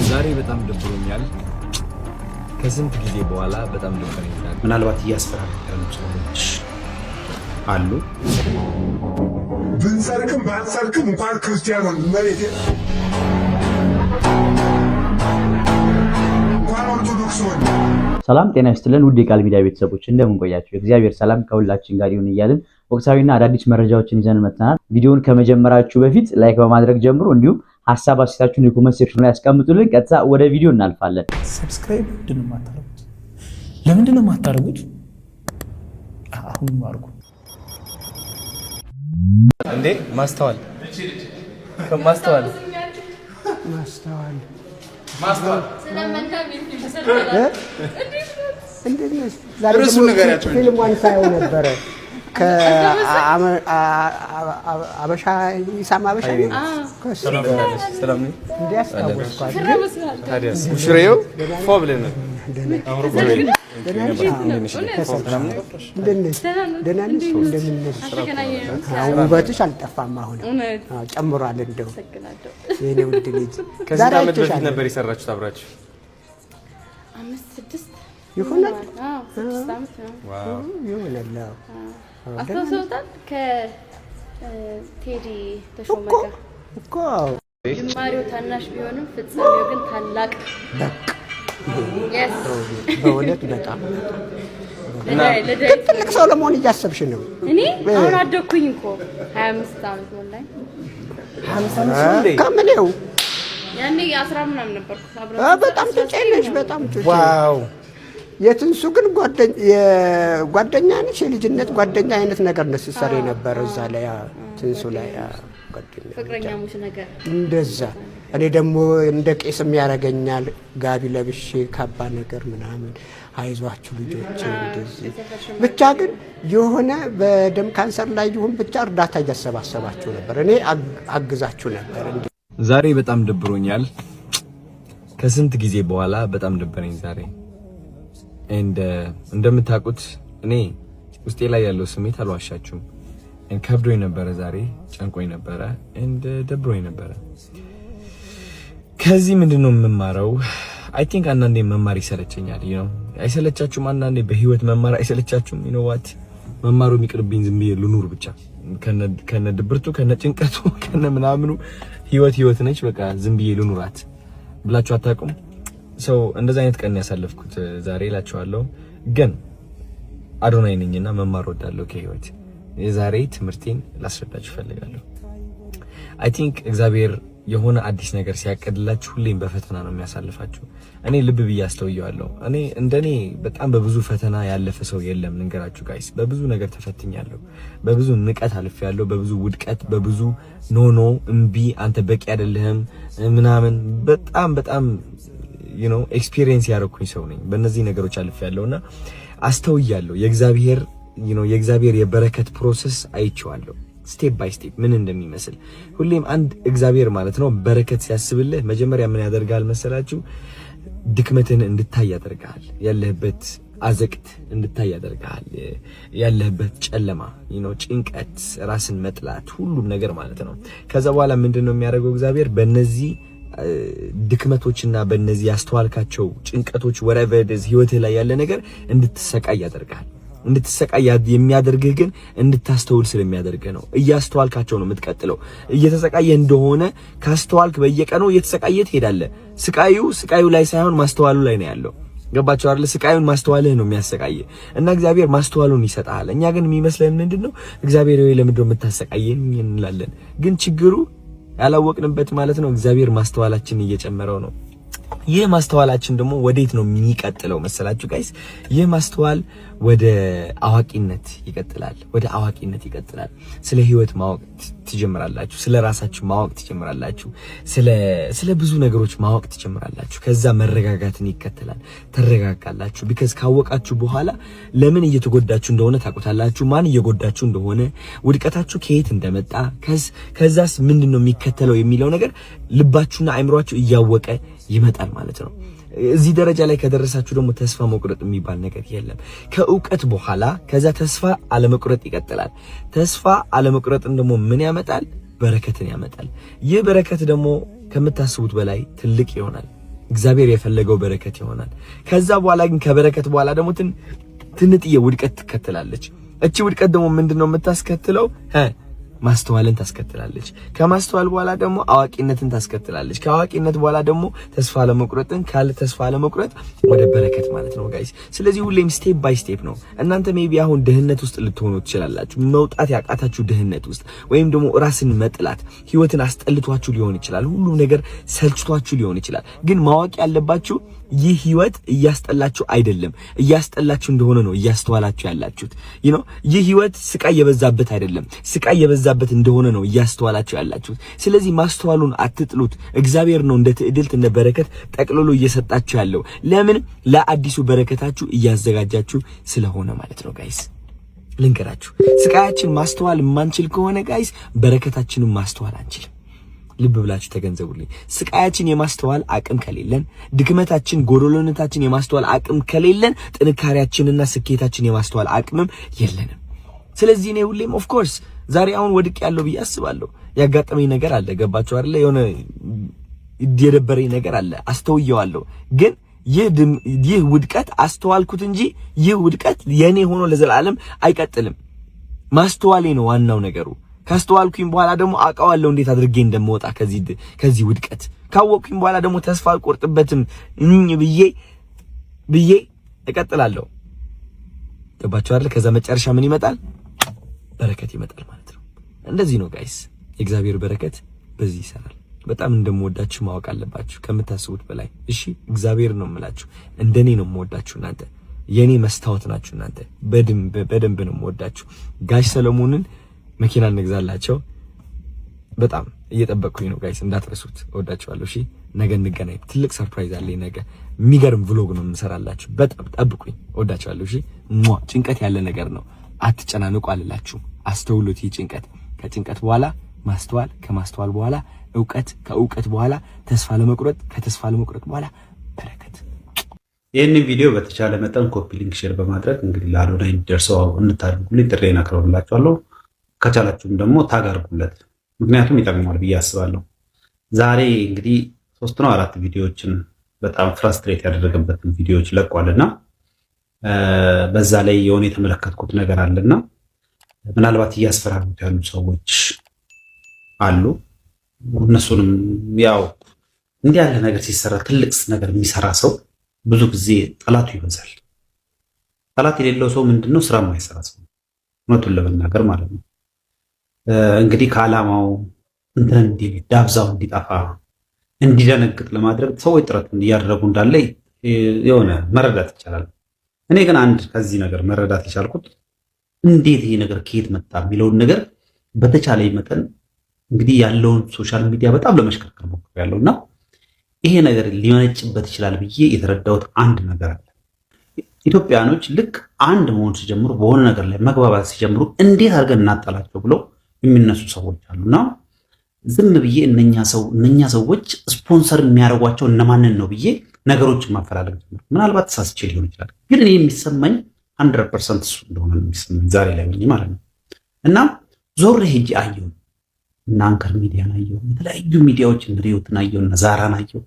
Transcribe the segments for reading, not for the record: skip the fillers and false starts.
ዛሬ በጣም ደብሮኛል። ከስንት ጊዜ በኋላ በጣም ደብሮኛል። ምናልባት እያስፈራሩ ሰዎች አሉ። ብንሰርክም ባንሰርክም እንኳን ክርስቲያን ነው መሬት እንኳን ኦርቶዶክስ ሆነ። ሰላም ጤና ይስጥልን ውድ የቃል ሚዲያ ቤተሰቦች እንደምን ቆያችሁ? እግዚአብሔር ሰላም ከሁላችን ጋር ይሁን እያልን ወቅታዊና አዳዲስ መረጃዎችን ይዘን መጥተናል። ቪዲዮውን ከመጀመራችሁ በፊት ላይክ በማድረግ ጀምሩ። እንዲሁም ሐሳብ አስተያየታችሁን የኮሜንት ሴክሽን ላይ ያስቀምጡልን። ቀጥታ ወደ ቪዲዮ እናልፋለን። ሰብስክራይብ ለምንድን ነው የማታደርጉት? አሁን አድርጉ እንዴ! ማስተዋል እርሱ ነገራቸው ፊልሙን ሳይው ነበረ ከአበሻ ይሳማ አበሻ ሰላም ሽሬው ፎብለን ውበትሽ አልጠፋም፣ አሁን ጨምሯል። እንደው የኔ ውድ ልጅ ከዚህ ዓመት በፊት ነበር የሰራችሁት አብራችሁ? 5-6 ይሆናል። ዋው ይሆናል። አስተውሰውታል። ከቴዲ ተሾመ ጋር እኮ ጅማሬው ታናሽ ቢሆንም ፍጻሜው ግን ታላቅ። በእውነት በጣም ትልቅ ሰው ለመሆን እያሰብሽ ነው? እኔ አሁን አደኩኝ እኮ 25 ዓመት ሞላኝ። 55 ከምኔው ያኔ 10 ምናምን ነበርኩ። በጣም ትጨነሽ፣ በጣም ትጨነሽ። ዋው! የትንሱ ግን ጓደኛ ነሽ፣ የልጅነት ጓደኛ አይነት ነገር ነው ስትሰሪ ነበር እዛ ላይ ትንሱ ላይ ጓደኛ ፍቅረኛሞች ነገር እንደዛ። እኔ ደግሞ እንደ ቄስም ያደርገኛል ጋቢ ለብሼ ካባ ነገር ምናምን አይዟችሁ ልጆች እንደዚህ ብቻ። ግን የሆነ በደም ካንሰር ላይ ይሁን ብቻ እርዳታ እያሰባሰባችሁ ነበር፣ እኔ አግዛችሁ ነበር። ዛሬ በጣም ደብሮኛል። ከስንት ጊዜ በኋላ በጣም ደበረኝ ዛሬ። እንደምታውቁት እኔ ውስጤ ላይ ያለው ስሜት አልዋሻችሁም፣ ከብዶኝ ነበረ ዛሬ፣ ጨንቆኝ ነበረ፣ ደብሮኝ ነበረ። ከዚህ ምንድነው የምማረው? አይ ቲንክ አንዳንዴ መማር ይሰለቸኛል። አይሰለቻችሁም? አንዳንዴ በህይወት መማር አይሰለቻችሁም? ዋት መማሩ የሚቅርብኝ ዝም ብዬ ልኑር ብቻ ከነ ድብርቱ ከነ ጭንቀቱ ከነ ምናምኑ ህይወት ነች፣ በቃ ዝም ብዬ ልኑራት ብላችሁ አታውቁም? ሰው እንደዛ አይነት ቀን ያሳለፍኩት ዛሬ እላችኋለሁ። ግን አዶናይ ነኝና መማር ወዳለሁ ከህይወት። የዛሬ ትምህርቴን ላስረዳችሁ ፈልጋለሁ። አይ ቲንክ እግዚአብሔር የሆነ አዲስ ነገር ሲያቀድላችሁ ሁሌም በፈተና ነው የሚያሳልፋችሁ። እኔ ልብ ብዬ አስተውየዋለሁ። እኔ እንደኔ በጣም በብዙ ፈተና ያለፈ ሰው የለም። ልንገራችሁ ጋይስ፣ በብዙ ነገር ተፈትኛለሁ። በብዙ ንቀት አልፌያለሁ፣ በብዙ ውድቀት፣ በብዙ ኖ እምቢ፣ አንተ በቂ አይደለህም ምናምን በጣም ኤክስፒሪየንስ ያደረኩኝ ሰው ነኝ። በእነዚህ ነገሮች አልፌያለሁና አስተውያለሁ። የእግዚአብሔር የበረከት ፕሮሰስ አይቼዋለሁ፣ ስቴፕ ባይ ስቴፕ ምን እንደሚመስል። ሁሌም አንድ እግዚአብሔር ማለት ነው በረከት ሲያስብልህ መጀመሪያ ምን ያደርጋል መሰላችሁ? ድክመትን እንድታይ ያደርጋል። ያለህበት አዘቅት እንድታይ ያደርጋል። ያለህበት ጨለማ፣ ጭንቀት፣ ራስን መጥላት፣ ሁሉም ነገር ማለት ነው። ከዛ በኋላ ምንድነው የሚያደርገው እግዚአብሔር? በእነዚህ ድክመቶችና በእነዚህ ያስተዋልካቸው ጭንቀቶች whatever it is ህይወትህ ላይ ያለ ነገር እንድትሰቃይ ያደርጋል። እንድትሰቃይ የሚያደርግህ ግን እንድታስተውል ስለሚያደርግህ ነው። እያስተዋልካቸው ነው የምትቀጥለው። እየተሰቃየ እንደሆነ ካስተዋልክ በየቀኑ እየተሰቃየ ትሄዳለህ። ስቃዩ ላይ ሳይሆን ማስተዋሉ ላይ ነው ያለው። ገባችሁ አይደል? ስቃዩን ማስተዋልህ ነው የሚያሰቃየ እና እግዚአብሔር ማስተዋሉን ይሰጣል። እኛ ግን የሚመስለን ምንድነው? እግዚአብሔር ወይ ለምንድነው የምታሰቃየኝ እንላለን። ግን ችግሩ ያላወቅንበት ማለት ነው እግዚአብሔር ማስተዋላችን እየጨመረው ነው። ይህ ማስተዋላችን ደግሞ ወዴት ነው የሚቀጥለው መሰላችሁ ጋይስ? ይህ ማስተዋል ወደ አዋቂነት ይቀጥላል። ስለ ህይወት ማወቅ ትጀምራላችሁ። ስለ ራሳችሁ ማወቅ ትጀምራላችሁ። ስለ ብዙ ነገሮች ማወቅ ትጀምራላችሁ። ከዛ መረጋጋትን ይከተላል። ተረጋጋላችሁ። ቢካዝ ካወቃችሁ በኋላ ለምን እየተጎዳችሁ እንደሆነ ታውቁታላችሁ። ማን እየጎዳችሁ እንደሆነ፣ ውድቀታችሁ ከየት እንደመጣ፣ ከዛስ ምንድነው የሚከተለው የሚለው ነገር ልባችሁና አእምሯችሁ እያወቀ ይመጣል ይመጣል ማለት ነው። እዚህ ደረጃ ላይ ከደረሳችሁ ደግሞ ተስፋ መቁረጥ የሚባል ነገር የለም። ከእውቀት በኋላ ከዛ ተስፋ አለመቁረጥ ይቀጥላል። ተስፋ አለመቁረጥን ደግሞ ምን ያመጣል? በረከትን ያመጣል። ይህ በረከት ደግሞ ከምታስቡት በላይ ትልቅ ይሆናል። እግዚአብሔር የፈለገው በረከት ይሆናል። ከዛ በኋላ ግን ከበረከት በኋላ ደግሞ ትንጥዬ ውድቀት ትከተላለች። እቺ ውድቀት ደግሞ ምንድነው የምታስከትለው? ማስተዋልን ታስከትላለች። ከማስተዋል በኋላ ደግሞ አዋቂነትን ታስከትላለች። ከአዋቂነት በኋላ ደግሞ ተስፋ ለመቁረጥን፣ ካለ ተስፋ ለመቁረጥ ወደ በረከት ማለት ነው ጋይስ። ስለዚህ ሁሌም ስቴፕ ባይ ስቴፕ ነው። እናንተ ሜቢ አሁን ድህነት ውስጥ ልትሆኑ ትችላላችሁ። መውጣት ያቃታችሁ ድህነት ውስጥ፣ ወይም ደግሞ ራስን መጥላት፣ ህይወትን አስጠልቷችሁ ሊሆን ይችላል። ሁሉም ነገር ሰልችቷችሁ ሊሆን ይችላል። ግን ማወቅ ያለባችሁ ይህ ህይወት እያስጠላችሁ አይደለም፣ እያስጠላችሁ እንደሆነ ነው እያስተዋላችሁ ያላችሁት። ይህ ህይወት ስቃይ የበዛበት አይደለም፣ ስቃይ የበዛበት እንደሆነ ነው እያስተዋላችሁ ያላችሁት። ስለዚህ ማስተዋሉን አትጥሉት። እግዚአብሔር ነው እንደ ትዕድልት እንደ በረከት ጠቅልሎ እየሰጣችሁ ያለው። ለምን? ለአዲሱ በረከታችሁ እያዘጋጃችሁ ስለሆነ ማለት ነው ጋይስ። ልንገራችሁ፣ ስቃያችን ማስተዋል የማንችል ከሆነ ጋይስ በረከታችንን ማስተዋል አንችልም። ልብ ብላችሁ ተገንዘቡልኝ። ስቃያችን የማስተዋል አቅም ከሌለን፣ ድክመታችን ጎዶሎነታችን የማስተዋል አቅም ከሌለን፣ ጥንካሬያችንና ስኬታችን የማስተዋል አቅምም የለንም። ስለዚህ እኔ ሁሌም ኦፍ ኮርስ ዛሬ አሁን ወድቅ ያለው ብዬ አስባለሁ። ያጋጠመኝ ነገር አለ፣ ገባችሁ አይደለ? የሆነ የደበረኝ ነገር አለ፣ አስተውየዋለሁ። ግን ይህ ውድቀት አስተዋልኩት እንጂ ይህ ውድቀት የኔ ሆኖ ለዘላለም አይቀጥልም። ማስተዋሌ ነው ዋናው ነገሩ። ካስተዋልኩኝ በኋላ ደግሞ አውቀዋለሁ እንዴት አድርጌ እንደምወጣ ከዚህ ውድቀት። ካወቅኩኝ በኋላ ደግሞ ተስፋ አልቆርጥበትም ብዬ እቀጥላለሁ። ገባችሁ አይደል? ከዛ መጨረሻ ምን ይመጣል? በረከት ይመጣል ማለት ነው። እንደዚህ ነው ጋይስ፣ የእግዚአብሔር በረከት በዚህ ይሰራል። በጣም እንደምወዳችሁ ማወቅ አለባችሁ ከምታስቡት በላይ። እሺ፣ እግዚአብሔር ነው የምላችሁ። እንደኔ ነው የምወዳችሁ እናንተ። የኔ መስታወት ናችሁ እናንተ። በደንብ ነው የምወዳችሁ። ጋሽ ሰለሞንን መኪና እንግዛላቸው። በጣም እየጠበቅኩኝ ነው ጋይስ፣ እንዳትረሱት። እወዳችኋለሁ። እሺ፣ ነገ እንገናኝ። ትልቅ ሰርፕራይዝ አለኝ ነገ። የሚገርም vlog ነው የምሰራላችሁ። በጣም ጠብቁኝ። እወዳችኋለሁ። እሺ፣ ጭንቀት ያለ ነገር ነው፣ አትጨናነቁ አልላችሁ። አስተውሉት። ይህ ጭንቀት፣ ከጭንቀት በኋላ ማስተዋል፣ ከማስተዋል በኋላ እውቀት፣ ከእውቀት በኋላ ተስፋ ለመቁረጥ፣ ከተስፋ ለመቁረጥ በኋላ በረከት። ይህንን ቪዲዮ በተቻለ መጠን ኮፒ ሊንክ ሼር በማድረግ እንግዲህ ለአዶናይ እንዲደርሰው እንድታደርጉልኝ ጥሬን አቀርብላችኋለሁ። ከቻላችሁም ደግሞ ታግ አድርጉለት፣ ምክንያቱም ይጠቅማል ብዬ አስባለሁ። ዛሬ እንግዲህ 3 ነው 4 ቪዲዮዎችን በጣም ፍራስትሬት ያደረገበትን ቪዲዮዎች ለቋልና በዛ ላይ የሆነ የተመለከትኩት ነገር አለና ምናልባት እያስፈራሩት ያሉ ሰዎች አሉ። እነሱንም ያው እንዲህ ያለ ነገር ሲሰራ ትልቅ ነገር የሚሰራ ሰው ብዙ ጊዜ ጠላቱ ይበዛል። ጠላት የሌለው ሰው ምንድነው? ስራ የማይሰራ ሰው፣ እውነቱን ለመናገር ማለት ነው። እንግዲህ ከዓላማው እንትን እንዲል ዳብዛው እንዲጠፋ እንዲደነግጥ ለማድረግ ሰዎች ጥረት እያደረጉ እንዳለ የሆነ መረዳት ይቻላል። እኔ ግን አንድ ከዚህ ነገር መረዳት የቻልኩት እንዴት ይሄ ነገር ከየት መጣ የሚለውን ነገር በተቻለ መጠን እንግዲህ ያለውን ሶሻል ሚዲያ በጣም ለመሽከርከር ሞክሬያለሁና ይሄ ነገር ሊመነጭበት ይችላል ብዬ የተረዳሁት አንድ ነገር አለ። ኢትዮጵያኖች ልክ አንድ መሆን ሲጀምሩ፣ በሆነ ነገር ላይ መግባባት ሲጀምሩ እንዴት አድርገን እናጣላቸው ብለው የሚነሱ ሰዎች አሉና ዝም ብዬ እነኛ ሰዎች ስፖንሰር የሚያደርጓቸው እነማንን ነው ብዬ ነገሮችን ማፈላለግ ጀመርኩ። ምናልባት ተሳስቼ ሊሆን ይችላል፣ ግን እኔ የሚሰማኝ 100% እሱ እንደሆነ ነው የሚሰማኝ ዛሬ ላይ ሆኜ ማለት ነው። እና ዞር ሄጄ አየሁ እና አንከር ሚዲያን አየሁ፣ የተለያዩ ሚዲያዎችን ሪዮትን አየሁ እና ዛራን አየሁ፣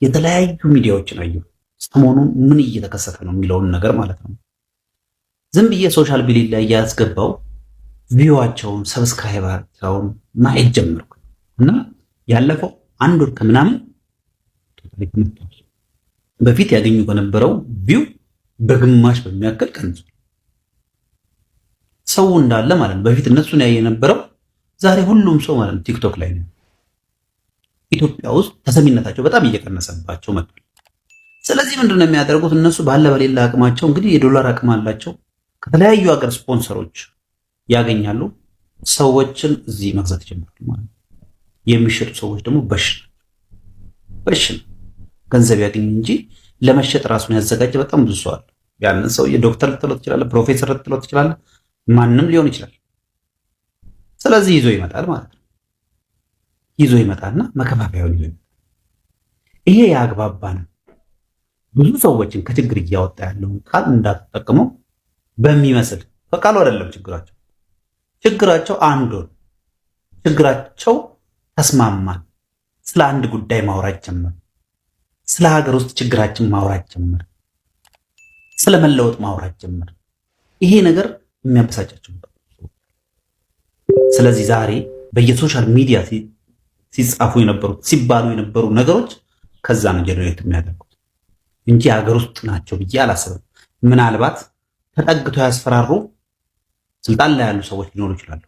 የተለያዩ ሚዲያዎችን አየሁ። ሰሞኑን ምን እየተከሰተ ነው የሚለውን ነገር ማለት ነው። ዝም ብዬ ሶሻል ሚዲያ ላይ ያስገባው ቪዋቸውን ሰብስክራይበራቸውን ማየት ጀመርኩ እና ያለፈው 1 ወር ከምናምን በፊት ያገኙ ከነበረው ቪው በግማሽ በሚያክል ቀንሷል። ሰው እንዳለ ማለት ነው። በፊት እነሱን ያየ የነበረው ዛሬ ሁሉም ሰው ማለት ነው ቲክቶክ ላይ ነው። ኢትዮጵያ ውስጥ ተሰሚነታቸው በጣም እየቀነሰባቸው መጥቷል። ስለዚህ ምንድነው የሚያደርጉት? እነሱ ባለ በሌላ አቅማቸው እንግዲህ የዶላር አቅም አላቸው። ከተለያዩ ሀገር ስፖንሰሮች ያገኛሉ። ሰዎችን እዚህ መግዛት ይጀምራሉ ማለት ነው። የሚሸጡ ሰዎች ደግሞ በሽ ገንዘብ ያገኝ እንጂ ለመሸጥ ራሱን ያዘጋጀ በጣም ብዙ ሰው አለ። ያንን ሰው የዶክተር ልትለው ትችላለህ፣ ፕሮፌሰር ልትለው ትችላለህ፣ ማንም ሊሆን ይችላል። ስለዚህ ይዞ ይመጣል ማለት ነው። ይዞ ይመጣና መከፋፈያውን ይዞ ይመጣል። ይሄ ያግባባን ብዙ ሰዎችን ከችግር እያወጣ ያለውን ቃል እንዳትጠቀመው በሚመስል በቃሉ አይደለም ችግራቸው አንዱን ችግራቸው ተስማማን። ስለ አንድ ጉዳይ ማውራት ጀመር። ስለ ሀገር ውስጥ ችግራችን ማውራት ጀመር። ስለ መለወጥ ማውራት ጀመር። ይሄ ነገር የሚያበሳጫቸው። ስለዚህ ዛሬ በየሶሻል ሚዲያ ሲጻፉ የነበሩት ሲባሉ የነበሩ ነገሮች ከዛ ነው ጀነሬት የሚያደርጉት እንጂ ሀገር ውስጥ ናቸው ብዬ አላስብም። ምናልባት ተጠግተው ያስፈራሩ ስልጣን ላይ ያሉ ሰዎች ሊኖሩ ይችላሉ።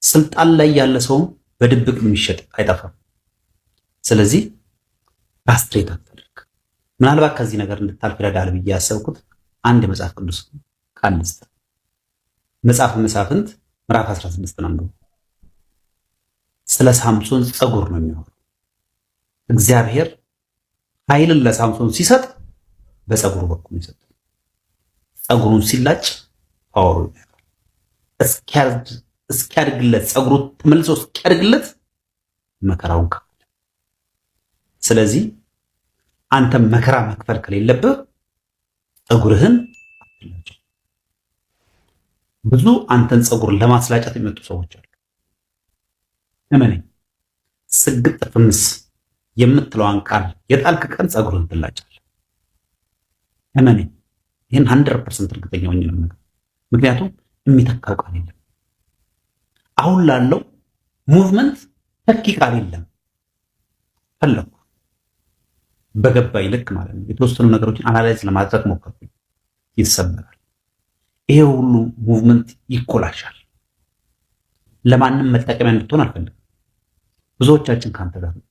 ስልጣን ላይ ያለ ሰውም በድብቅ የሚሸጥ አይጠፋም። ስለዚህ ራስትሬት አታድርግ። ምናልባት ከዚህ ነገር እንድታልፍ ይረዳል ብዬ ያሰብኩት አንድ መጽሐፍ ቅዱስ ቃል ልስጥ። መጽሐፈ መሳፍንት ምዕራፍ 16 ነው። ስለ ሳምሶን ጸጉር ነው የሚያወራው። እግዚአብሔር ኃይልን ለሳምሶን ሲሰጥ በጸጉሩ በኩል ይሰጥ። ጸጉሩን ሲላጭ ፓወሩ እስኪያድግለት ጸጉሩ ተመልሶ እስኪያድግለት መከራውን ከፈለ። ስለዚህ አንተ መከራ መክፈል ከሌለብህ ጸጉርህን አትላጭ። ብዙ አንተን ጸጉር ለማስላጨት የሚመጡ ሰዎች አሉ። እመነኝ፣ ስግጥ ፍምስ የምትለዋን ቃል የጣልክ ቀን ጸጉርህን ትላጫለህ። እመነኝ፣ ይህን 100% እርግጠኛ ሆኜ ነው የምነግርህ። ምክንያቱም የሚተካው ቃል የለም። አሁን ላለው ሙቭመንት ተኪ ቃል የለም። ፈለኩ በገባኝ ልክ ማለት ነው የተወሰኑ ነገሮችን አናላይዝ ለማድረግ ሞከርኩኝ። ይሰበራል። ይሄ ሁሉ ሙቭመንት ይኮላሻል። ለማንም መጠቀሚያ እንድትሆን አልፈልግም። ብዙዎቻችን ካንተ ጋር ነው።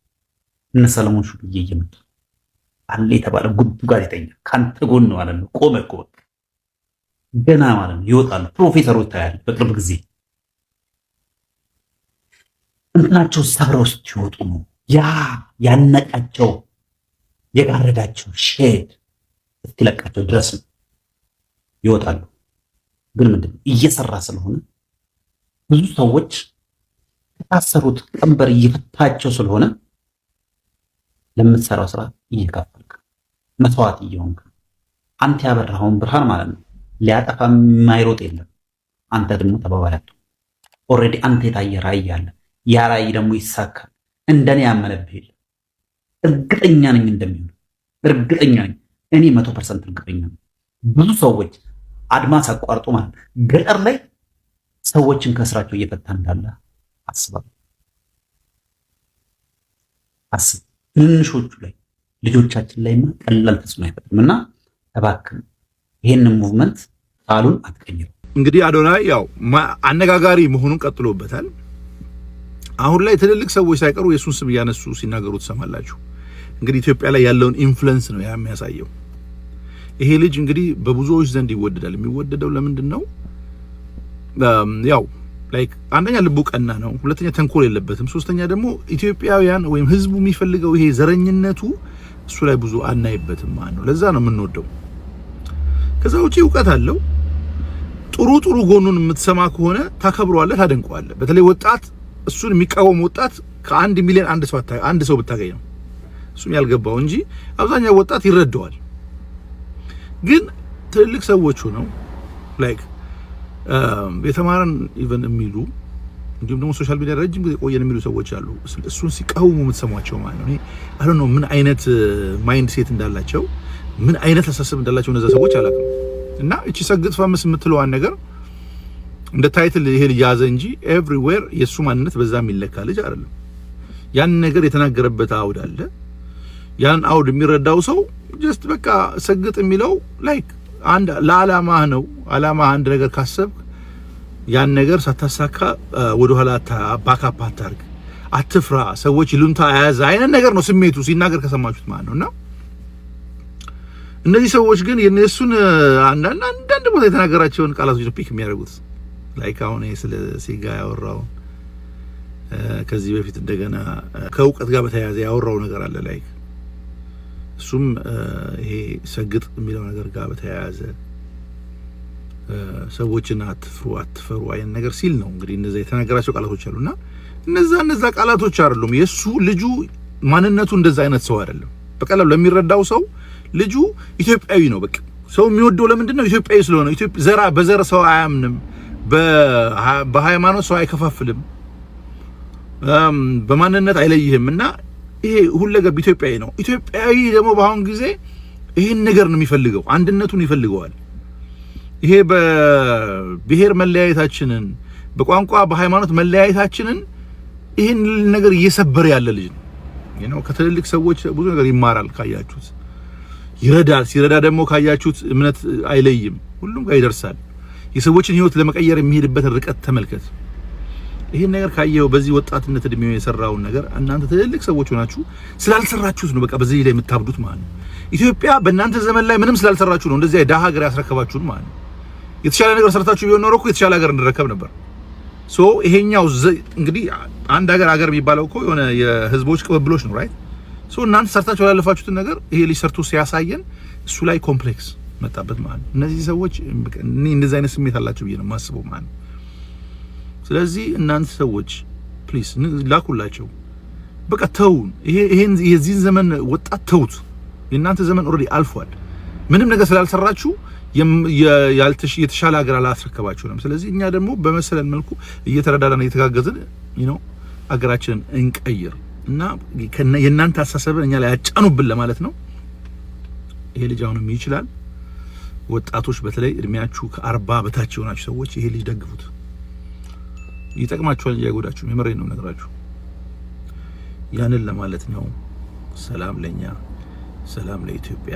እነ ሰለሞን ሹብዬ እየመጡ አለ የተባለ ጉዱ ጋዜጠኛ ካንተ ጎን ነው ማለት ነው። ቆመ እኮ በቃ ገና ማለት ነው ይወጣሉ። ፕሮፌሰሮች ታያል በቅርብ ጊዜ እንትናቸው ሰብረው ሲወጡ ነው ያነቃቸው የጋረዳቸው ሼድ እስኪለቃቸው ድረስ ነው ይወጣሉ። ግን ምንድነው እየሰራ ስለሆነ ብዙ ሰዎች ከታሰሩት ቀንበር እየፈታቸው ስለሆነ ለምትሰራው ስራ እየከፈልክ መስዋዕት እየሆንክ አንተ ያበራኸውን ብርሃን ማለት ነው ሊያጠፋ የማይሮጥ የለም። አንተ ደግሞ ተባባሪያቱ ኦልሬዲ አንተ የታየ ራዕይ አለ። ያ ራዕይ ደግሞ ይሳካል። እንደኔ ያመነብህ የለም። እርግጠኛ ነኝ እንደሚሆን እርግጠኛ ነኝ። እኔ 100% እርግጠኛ ነኝ። ብዙ ሰዎች አድማስ አቋርጦ ማለት ገጠር ላይ ሰዎችን ከስራቸው እየፈታ እንዳለ አስባለሁ። አስብ። ትንሾቹ ላይ ልጆቻችን ላይማ ቀላል ተጽዕኖ አይፈጥርም እና እባክህ ይሄንን ሙቭመንት ቃሉን አትቀይረው። እንግዲህ አዶናይ ያው አነጋጋሪ መሆኑን ቀጥሎበታል። አሁን ላይ ትልልቅ ሰዎች ሳይቀሩ የሱን ስም እያነሱ ሲናገሩ ትሰማላችሁ። እንግዲህ ኢትዮጵያ ላይ ያለውን ኢንፍሉዌንስ ነው የሚያሳየው። ይሄ ልጅ እንግዲህ በብዙዎች ዘንድ ይወደዳል። የሚወደደው ለምንድን ነው? ያው ላይክ አንደኛ ልቡ ቀና ነው፣ ሁለተኛ ተንኮል የለበትም፣ ሶስተኛ ደግሞ ኢትዮጵያውያን ወይም ህዝቡ የሚፈልገው ይሄ ዘረኝነቱ እሱ ላይ ብዙ አናይበትም ማለት ነው። ለዛ ነው የምንወደው። ከዛ ውጪ እውቀት አለው። ጥሩ ጎኑን የምትሰማ ከሆነ ታከብረዋለህ፣ ታደንቀዋለህ። በተለይ ወጣት እሱን የሚቃወም ወጣት ከ1 ሚሊዮን አንድ ሰው ብታገኝ ነው እሱም ያልገባው እንጂ አብዛኛው ወጣት ይረዳዋል። ግን ትልልቅ ሰዎች ሆነው ላይክ የተማረን ኢቨን የሚሉ እንዲሁም ደግሞ ሶሻል ሚዲያ ረጅም ጊዜ ቆየን የሚሉ ሰዎች አሉ። እሱን ሲቃወሙ የምትሰማቸው ማለት ነው። አይ ዶንት ኖ ምን አይነት ማይንድ ሴት እንዳላቸው ምን አይነት አስተሳሰብ እንዳላቸው እነዛ ሰዎች አላውቅም። እና እቺ ሰግጥ ፈምስ የምትለዋን ነገር እንደ ታይትል ይሄ ልጅ ያዘ እንጂ ኤቭሪዌር የሱ ማንነት በዛ የሚለካ ልጅ አይደለም። ያን ነገር የተናገረበት አውድ አለ። ያን አውድ የሚረዳው ሰው ጀስት በቃ ሰግጥ የሚለው ላይክ አንድ ለዓላማህ ነው። ዓላማህ አንድ ነገር ካሰብክ ያን ነገር ሳታሳካ ወደ ኋላ ባካፕ አታርግ፣ አትፍራ፣ ሰዎች ይሉንታ ያዘ አይነት ነገር ነው ስሜቱ ሲናገር ከሰማችሁት ማለት ነውና እነዚህ ሰዎች ግን የነሱን አንዳንድ ቦታ የተናገራቸውን ቃላቶች ፒክ የሚያደርጉት ላይክ አሁን ስለ ሲጋ ያወራው ከዚህ በፊት እንደገና ከእውቀት ጋር በተያያዘ ያወራው ነገር አለ ላይክ እሱም ይሄ ሰግጥ የሚለው ነገር ጋር በተያያዘ ሰዎችን አትፈሩ አይነት ነገር ሲል ነው እንግዲህ እነዛ የተናገራቸው ቃላቶች አሉና እነዛ ቃላቶች አይደሉም የሱ ልጁ ማንነቱ እንደዛ አይነት ሰው አይደለም። በቀላሉ ለሚረዳው ሰው ልጁ ኢትዮጵያዊ ነው። በቃ ሰው የሚወደው ለምንድነው? ኢትዮጵያዊ ስለሆነ። ኢትዮጵያ በዘር ሰው አያምንም፣ በሃይማኖት ሰው አይከፋፍልም፣ በማንነት አይለይህም እና ይሄ ሁለገብ ኢትዮጵያዊ ነው። ኢትዮጵያዊ ደግሞ በአሁን ጊዜ ይሄን ነገር ነው የሚፈልገው፣ አንድነቱን ይፈልገዋል። ይሄ በብሔር መለያየታችንን፣ በቋንቋ በሃይማኖት መለያየታችንን ይሄን ነገር እየሰበረ ያለ ልጅ ነው። ከትልልቅ ሰዎች ብዙ ነገር ይማራል ካያችሁት፣ ይረዳል። ሲረዳ ደግሞ ካያችሁት እምነት አይለይም፣ ሁሉም ጋር ይደርሳል። የሰዎችን ህይወት ለመቀየር የሚሄድበት ርቀት ተመልከት። ይሄን ነገር ካየው በዚህ ወጣትነት እድሜው የሰራውን ነገር እናንተ ትልልቅ ሰዎች ሆናችሁ ስላልሰራችሁት ነው በቃ በዚህ ላይ የምታብዱት ማለት ነው። ኢትዮጵያ በእናንተ ዘመን ላይ ምንም ስላልሰራችሁ ነው እንደዚህ ደሃ ሀገር ያስረከባችሁን ማለት ነው። የተሻለ ነገር ሰርታችሁ ቢሆን ኖሮ እኮ የተሻለ ሀገር እንረከብ ነበር። ሶ ይሄኛው እንግዲህ አንድ ሀገር የሚባለው እኮ የሆነ የህዝቦች ቅብብሎች ነው ራይት። ሶ እናንተ ሰርታችሁ ያለፋችሁትን ነገር ይሄ ልጅ ሰርቶ ሲያሳየን እሱ ላይ ኮምፕሌክስ መጣበት ማለት ነው። እነዚህ ሰዎች እንደዚህ አይነት ስሜት አላቸው ብዬ ነው የማስበው ማለት ነው። ስለዚህ እናንተ ሰዎች ፕሊዝ ላኩላቸው። በቃ ተውን። ይሄን የዚህን ዘመን ወጣት ተውት። የእናንተ ዘመን ኦልሬዲ አልፏል። ምንም ነገር ስላልሰራችሁ የተሻለ ሀገር አላስረከባችሁንም። ስለዚህ እኛ ደግሞ በመሰለን መልኩ እየተረዳዳን እየተጋገዝን ሀገራችንን እንቀይር እና የእናንተ አሳሰብን እኛ ላይ ያጫኑብን ለማለት ነው። ይሄ ልጅ አሁንም ይችላል። ወጣቶች በተለይ እድሜያችሁ ከ40 በታች የሆናችሁ ሰዎች ይሄ ልጅ ደግፉት። ይጠቅማችኋል፣ ያጎዳችሁ። የመረኝ ነው ነገራችሁ። ያንን ለማለት ነው። ሰላም ለኛ፣ ሰላም ለኢትዮጵያ፣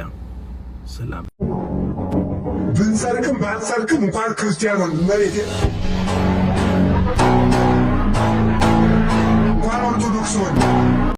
ሰላም ብንሰርቅም ባንሰርቅም እንኳን ክርስቲያኖን መሬቴ እንኳን ኦርቶዶክስ ሆነ